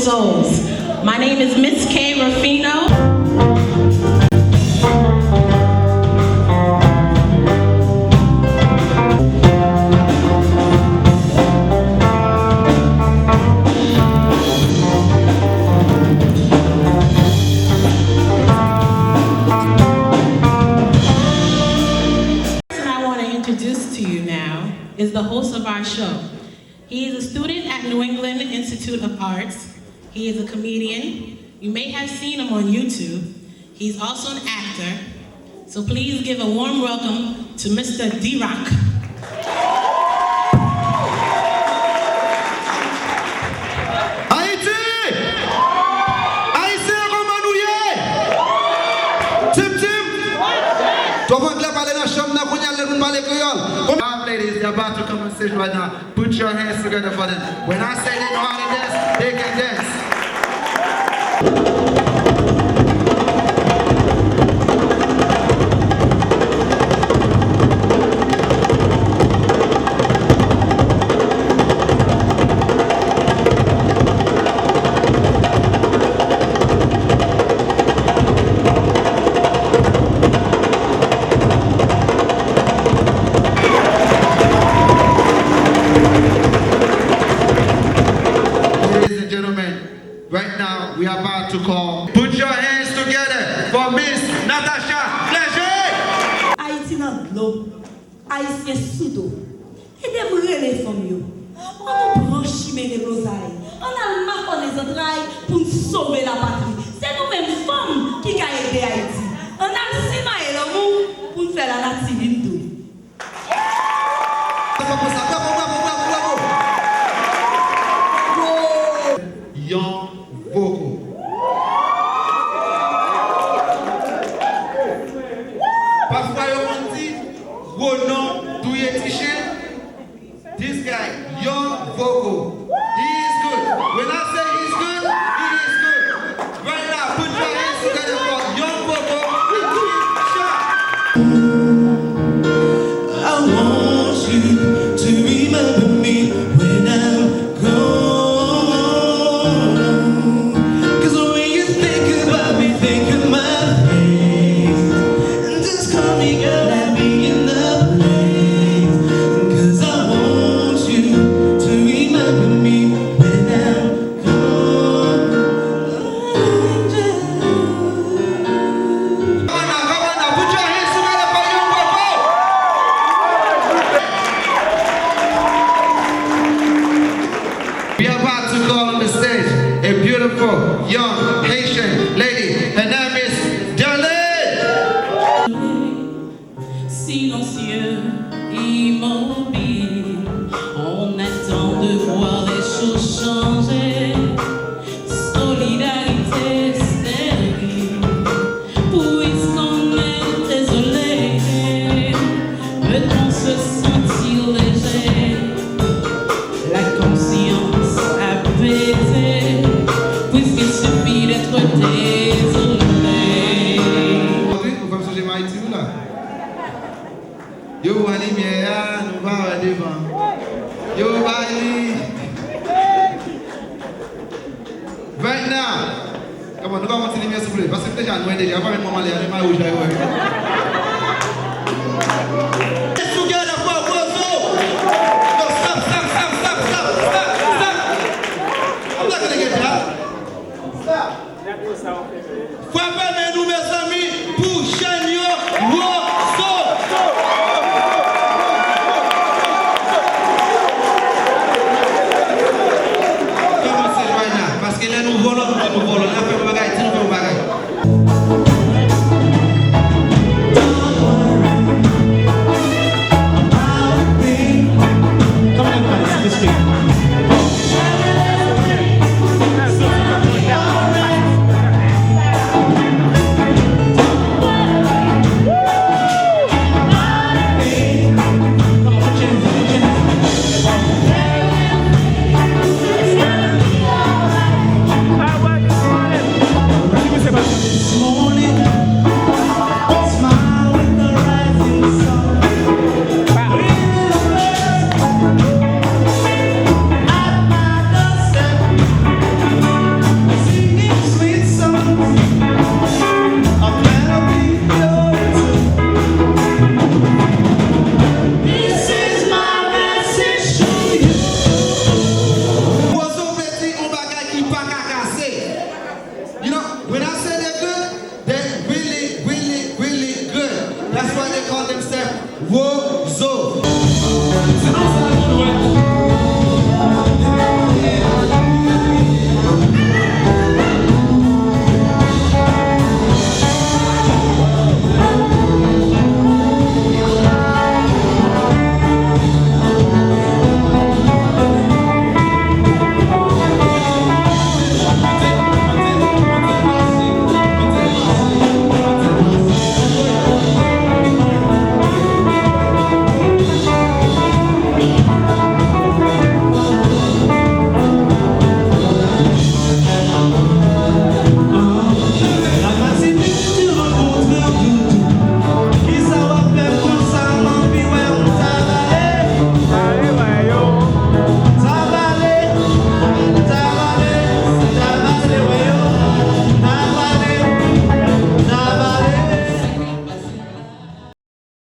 souls. My name is Miss K. Rufino. Is the host of our show. He is a student at New England Institute of Arts. He is a comedian. You may have seen him on YouTube. He's also an actor. So please give a warm welcome to Mr. D-Rock. Haiti! Haïtien, comment nous y est? Tim Tim! Toi, quand tu as parlé dans la chambre, tu as parlé créole. Ladies, they're about to come on stage right now. Put your hands together for them. When I say they know how to dance, they can dance. Right now, we are about to call. Put your hands together for Miss Natasha Fleger. Haiti nan l'eau, Haïtien sous d'eau. Et des brûlés comme yo. On nous branche les rosailles. On a marqué les entrailles pour sauver la patrie. C'est nous-mêmes femmes qui ont aidé Haïti. On a le ciment et l'amour pour faire la nativité. Young vocal. Parfois, on dit, gros nom, douye t-shirt. This guy, young vocal. He is good. When I say he's good, he is good. Right now, put your hands together for young vocal. I want you to remember me when I'm gone. Young Haitian lady, her name is Janvye. Silencieux, immobile, on attend de voir les choses changer. Solidarité stérile, puisqu'on est désolé, peut-on se sentir léger, la conscience apaisée. Puisqu'il suffit d'être désolé. Aujourd'hui, nous vamos changer Haïti là. Yo, allez, bien, nous allons devant. Yo, allez. Right now. Come on, nous allons continuer, s'il vous plaît. Parce que déjà, nous sommes déjà, pas même maman, les animaux, où j'ai